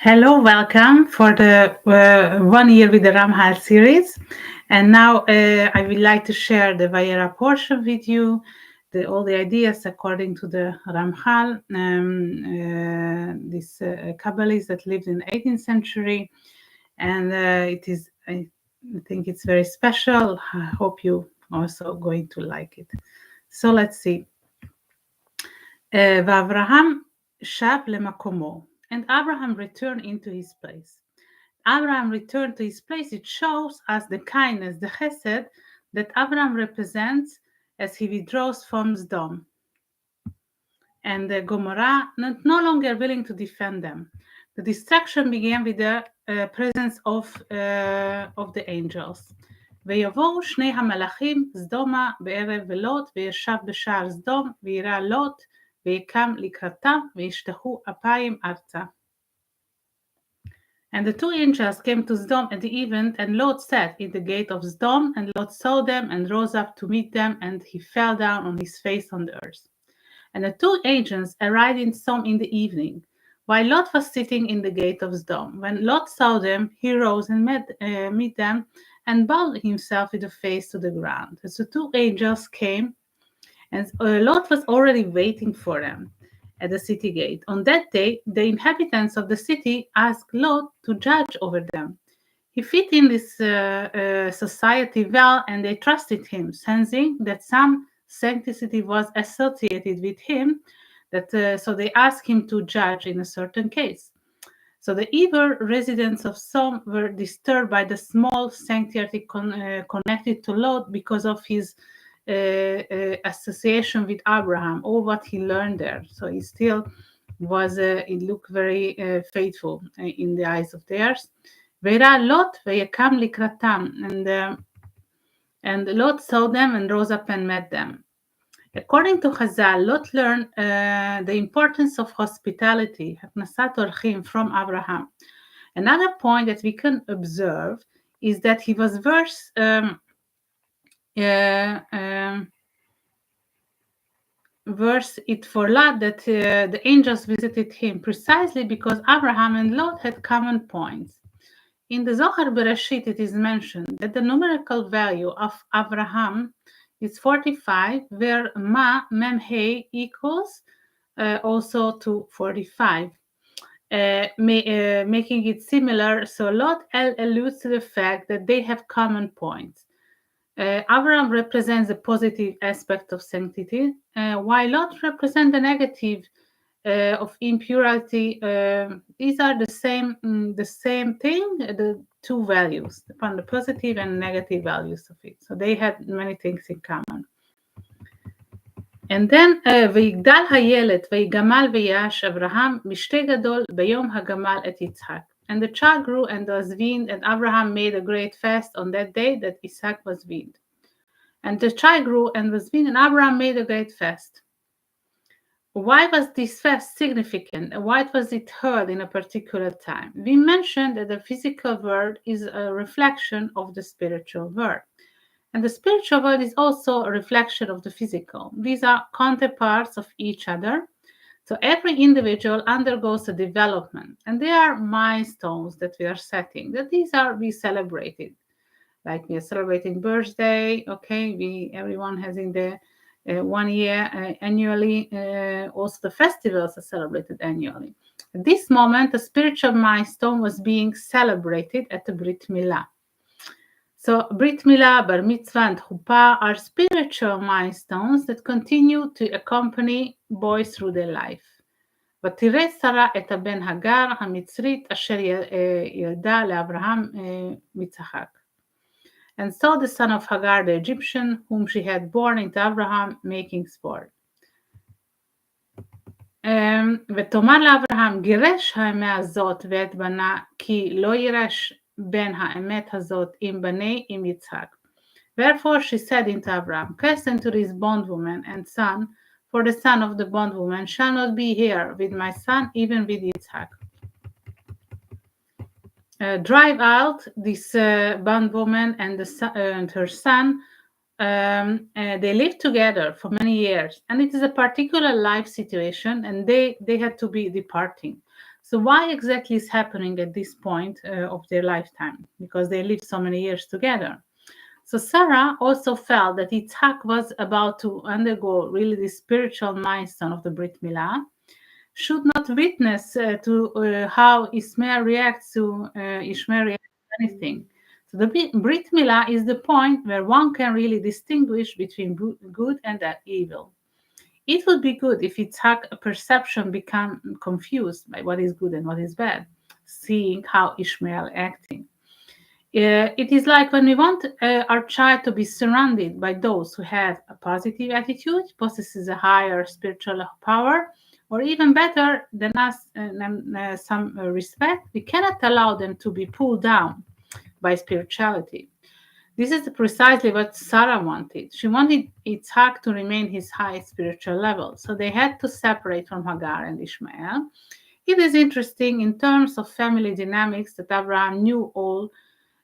Hello, welcome for the 1 year with the Ramchal series. And now I would like to share the Vayera portion with you, all the ideas according to the Ramchal, this Kabbalist that lived in the 18th century. And I think it's very special. I hope you also going to like it. So let's see. ואברהם שב למקומו. And Abraham returned into his place. Abraham returned to his place. It shows us the kindness, the chesed that Abraham represents as he withdraws from Sodom. And the Gomorrah no longer willing to defend them. The destruction began with the presence of the angels. ויבואו שני המלאכים סדומה בערב ולוט וישב בשער סדום וירא לוט ויקם לקראתם וישטחו אפיים ארצה. And the two angels came to Sodom at the even, and Lot sat in the gate of Sodom, and Lot saw them and rose up to meet them, and he fell down on his face on the earth. And the two angels arrived in Sodom in the evening, while Lot was sitting in the gate of Sodom. When Lot saw them, he rose and met them, and bowed himself with the face to the ground. As the two angels came, and Lot was already waiting for them at the city gate. On that day, the inhabitants of the city asked Lot to judge over them. He fit in this society well, and they trusted him, sensing that some sanctity was associated with him, so they asked him to judge in a certain case. So the evil residents of Sodom were disturbed by the small sanctuary connected to Lot because of his association with Abraham, or what he learned there. So he still was, it looked very faithful in the eyes of theirs. Vayera Lot vayekam likratam, and Lot saw them and rose up and met them. According to Chazal, Lot learned the importance of hospitality, haknasat orchim, from Abraham. Another point that we can observe is that he was verse it for Lot that the angels visited him precisely because Abraham and Lot had common points. In the Zohar Bereshit, it is mentioned that the numerical value of Abraham is 45, where Mem He equals also to 45, making it similar. So Lot alludes to the fact that they have common points. Abraham represents the positive aspect of sanctity, while Lot represents the negative of impurity. These are the same thing, the two values, upon the positive and negative values of it. So they had many things in common. And then, ויגדל הילד ויגמל ויעש אברהם משתה גדול ביום הגמל את יצחק. And the child grew and was weaned, and Abraham made a great fast on that day that Isaac was weaned. And the child grew and was weaned, and Abraham made a great fast. Why was this fast significant? Why was it held in a particular time? We mentioned that the physical world is a reflection of the spiritual world. And the spiritual world is also a reflection of the physical. These are counterparts of each other. So every individual undergoes a development, and there are milestones that we are setting, that these are we celebrated. Like we are celebrating birthday, okay, everyone has in the 1 year annually, also the festivals are celebrated annually. At this moment, a spiritual milestone was being celebrated at the Brit Milah. So Brit Milah, Bar Mitzvah, and Chuppah are spiritual milestones that continue to accompany boys through their life. ותראה שרה את הבן הגר המצרית אשר ילדה לאברהם מצחק. And so the son of Hagar the Egyptian, whom she had born into Abraham, making sport. ותאמר לאברהם, גירש האמה הזאת ואת בנה, כי לא יירש בן האמת הזאת עם בני עם יצחק. Therefore she said unto Abraham, cast into this bondwoman and son, for the son of the bondwoman shall not be here with my son, even with Yitzhak. Drive out this bondwoman and her son. They lived together for many years, and it is a particular life situation, and they had to be departing. So why exactly is happening at this point of their lifetime? Because they lived so many years together. So Sarah also felt that Yitzhak was about to undergo really the spiritual milestone of the Brit Milah, should not witness to how Ishmael reacts to anything. So the Brit Milah is the point where one can really distinguish between good and evil. It would be good if Yitzhak's perception become confused by what is good and what is bad, seeing how Ishmael acting. It is like when we want our child to be surrounded by those who have a positive attitude, possesses a higher spiritual power, or even better than us some respect, we cannot allow them to be pulled down by spirituality. This is precisely what Sarah wanted. She wanted Yitzhak to remain his high spiritual level, so they had to separate from Hagar and Ishmael. It is interesting in terms of family dynamics that Abraham knew all,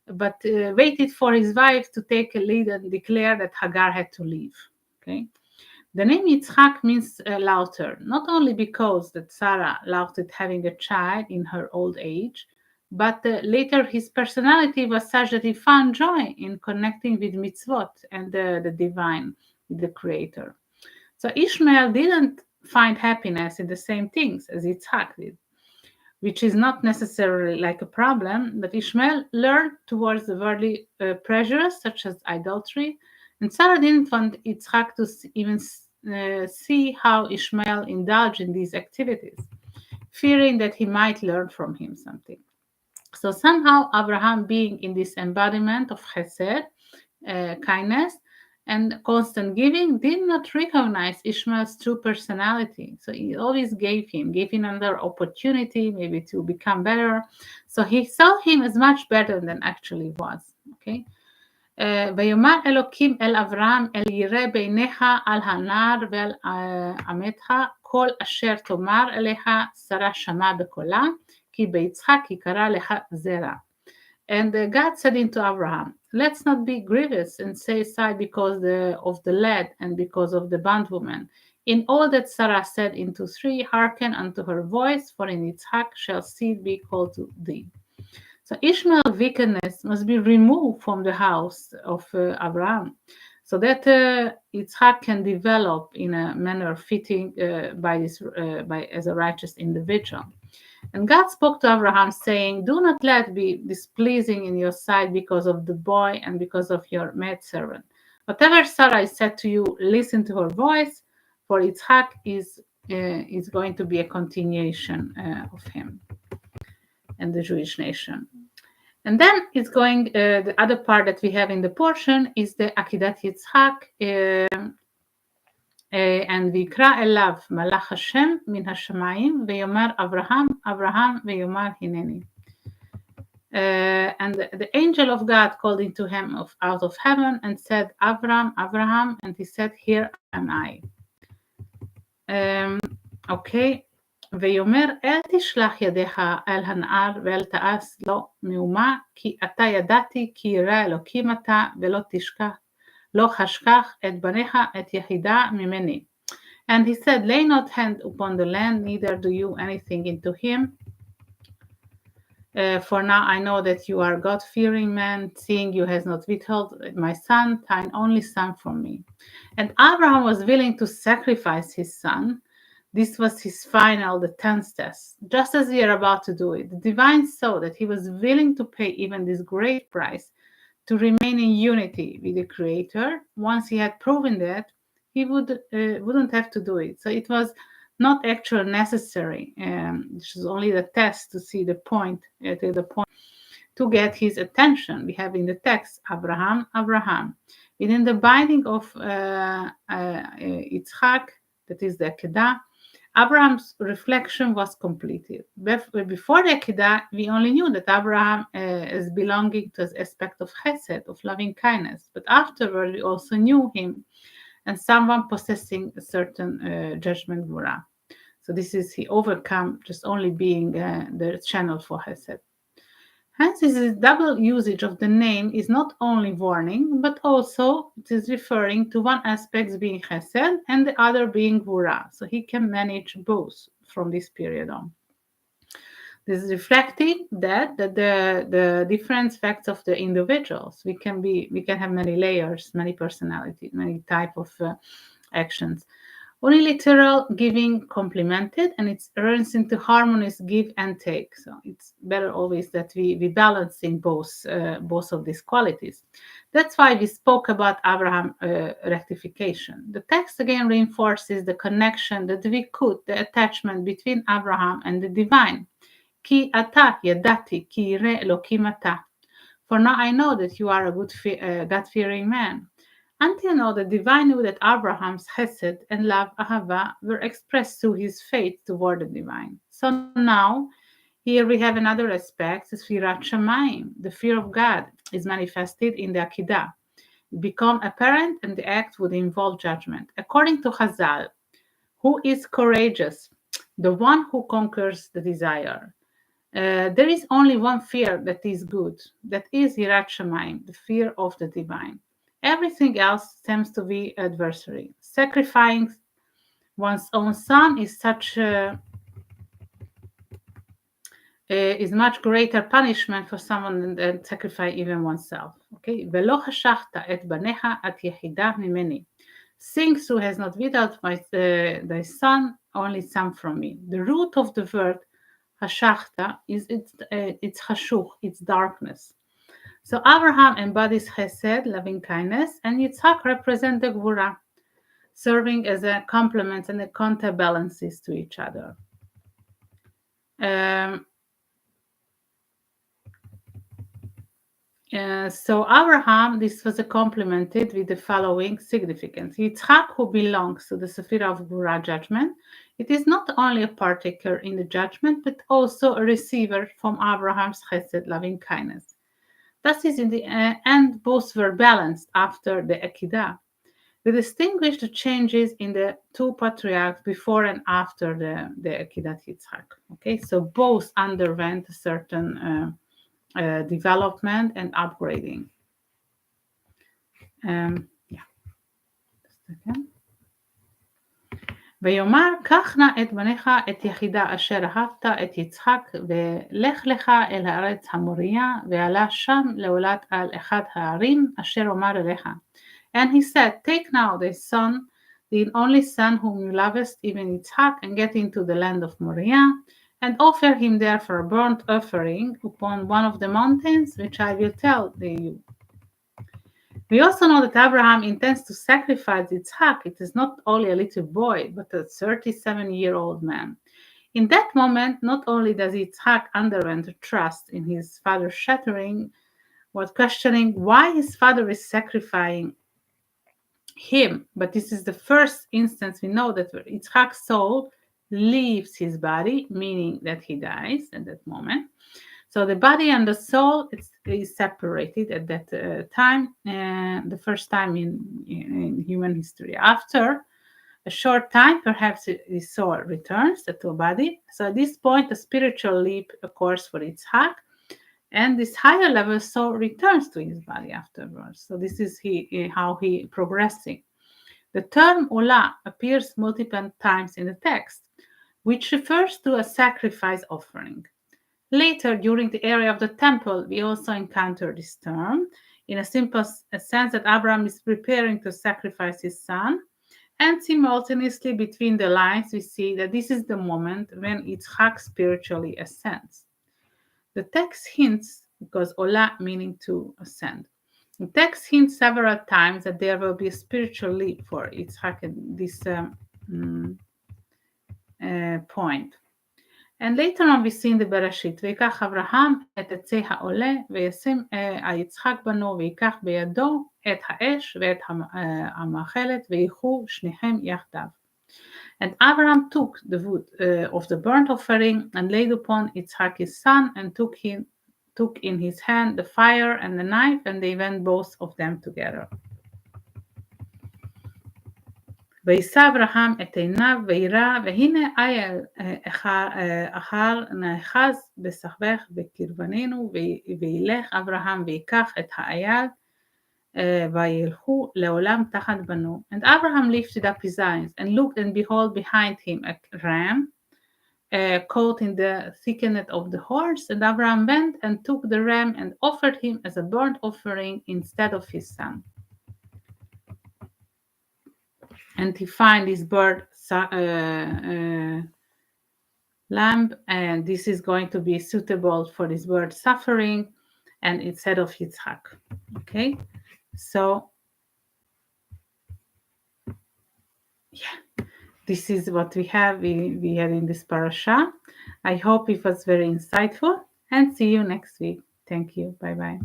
but waited for his wife to take a lead and declare that Hagar had to leave. Okay, the name Yitzhak means laughter, not only because that Sarah laughed at having a child in her old age, but later his personality was such that he found joy in connecting with mitzvot and the divine, with the Creator. So Ishmael didn't find happiness in the same things as Yitzhak did, which is not necessarily like a problem, but Ishmael learned towards the worldly pleasures such as idolatry, and Sarah didn't want Yitzhak to even see how Ishmael indulged in these activities, fearing that he might learn from him something. So somehow Abraham, being in this embodiment of chesed, kindness, and constant giving, did not recognize Ishmael's true personality. So he always gave him another opportunity, maybe to become better. So he saw him as much better than actually was. Okay. ויאמר אלוקים אל אברהם אל ירא בעיניך על הנער ועל עמתך כל אשר תאמר אליך שרה שמע בקולה כי ביצחק יקרא לך זרע. And God said unto Abraham, let's not be grievous and say sigh because of the lad and because of the bondwoman. In all that Sarah said unto thee, hearken unto her voice, for in Yitzhak shall seed be called to thee. So Ishmael's wickedness must be removed from the house of Abraham, so that Yitzhak can develop in a manner fitting by as a righteous individual. And God spoke to Abraham, saying, do not let be displeasing in your sight because of the boy and because of your maidservant. Whatever Sarah said to you, listen to her voice, for Yitzhak is going to be a continuation of him and the Jewish nation. And then it's going, the other part that we have in the portion is the Akidat Yitzhak, and ויקרא אליו מלאך השם מן השמיים ויאמר אברהם אברהם ויאמר הנני. And the angel of God called into him out of heaven and said, Abraham, Abraham, and he said, here am I. Okay. ויאמר אל תשלח ידיך אל הנער ואל תעש לו מאומה כי אתה ידעתי כי ירא אלוקים אתה ולא תשכח לא חשכח את בניך את יחידה ממני. And he said, lay not hand upon the land, neither do you anything into him. For now I know that you are God-fearing man, seeing you has not withheld my son, thine only son from me. And Abraham was willing to sacrifice his son. This was his final, the 10th test, just as we are about to do it. The divine saw that he was willing to pay even this great price to remain in unity with the Creator. Once he had proven that, he wouldn't have to do it. So it was not actually necessary. It was only the test to see the point, to get his attention. We have in the text, Abraham, Abraham. Within the binding of Yitzhak, that is the Akedah, Abraham's reflection was completed. Before the Akedah, we only knew that Abraham is belonging to the aspect of chesed, of loving kindness. But afterward, we also knew him and someone possessing a certain judgment gvura. So this is, he overcome just only being the channel for chesed. Hence, this double usage of the name is not only warning, but also it is referring to one aspect being chesed and the other being gvura. So he can manage both from this period on. This is reflecting that the different facts of the individuals. We can have many layers, many personalities, many type of actions. Unilateral giving complemented, and it runs into harmonious give and take. So it's better always that we balancing both of these qualities. That's why we spoke about Abraham rectification. The text again reinforces the connection that we could, the attachment between Abraham and the divine. Ki ata yadati ki yireh Elokim ata. For now I know that you are a God-fearing man. Until now, the divine knew that Abraham's chesed and love, ahava, were expressed through his faith toward the divine. So now, here we have another aspect, Sfirat Shamayim. The fear of God is manifested in the Akedah. It become apparent and the act would involve judgment. According to Chazal, who is courageous? The one who conquers the desire. There is only one fear that is good, that is Yirat Shamayim, the fear of the divine. Everything else seems to be adversary. Sacrificing one's own son is much greater punishment for someone than sacrifice even oneself. Okay, ולא חשכת את בניך את יחידה ממני. Sings who has not without thy son, only some from me. The root of the word hashachta is it's hashuch, it's darkness. So Abraham embodies chesed, loving kindness, and Yitzhak represents the gvura, serving as a complement and a counterbalances to each other. So Abraham, this was complemented with the following significance. Yitzhak, who belongs to the Sephirah of Gvura judgment, it is not only a partaker in the judgment, but also a receiver from Abraham's chesed, loving kindness. Thus is in the end, both were balanced after the Akedah. We distinguish the changes in the two patriarchs before and after the Akedat Yitzhak. Okay, so both underwent a certain development and upgrading. ויאמר קח נא את בניך את יחידה אשר אהבת את יצחק ולך לך אל הארץ המוריה ועלה שם לעולת על אחד הערים אשר אומר אליך. And he said, take now thy son, the only son whom you lovest, even Yitzhak, and get into the land of Moriah, and offer him there for a burnt offering upon one of the mountains, which I will tell you. We also know that Abraham intends to sacrifice Yitzhak. It is not only a little boy, but a 37-year-old man. In that moment, not only does Yitzhak underwent trust in his father's shattering, but questioning why his father is sacrificing him. But this is the first instance we know that Yitzhak's soul leaves his body, meaning that he dies at that moment. So the body and the soul is separated at that time, the first time in human history. After a short time, perhaps the soul returns to the body. So at this point, the spiritual leap occurs for Yitzhak, and this higher level soul returns to his body afterwards. So this is how he progressing. The term Olah appears multiple times in the text, which refers to a sacrifice offering. Later, during the era of the temple, we also encounter this term in a simple sense that Abraham is preparing to sacrifice his son, and simultaneously between the lines we see that this is the moment when Yitzhak spiritually ascends. The text hints, because Olah meaning to ascend, the text hints several times that there will be a spiritual leap for Yitzhak at this point. And later on we see in the Bereshit, ויקח אברהם את עצי העולה וישים היצחק בנו ויקח בידו את האש ואת המאכלת וילכו שניהם יחדיו. And Abraham took the wood of the burnt offering and laid upon Yitzhak his son and took in his hand the fire and the knife, and they went both of them together. וישא אברהם את עיניו וירא, והנה איל אחר נאחז בסחבך בקרבננו, וילך אברהם ויקח את האייל וילכו לעולם תחת בנו. And Abraham lifted up his eyes and looked, and behold behind him a ram caught in the thicket of the horse, and Abraham went and took the ram and offered him as a burnt offering instead of his son. And he found this bird lamb, and this is going to be suitable for this bird suffering, and instead of Yitzhak. Okay, so yeah, this is what we have. We had in this parasha. I hope it was very insightful, and see you next week. Thank you. Bye bye.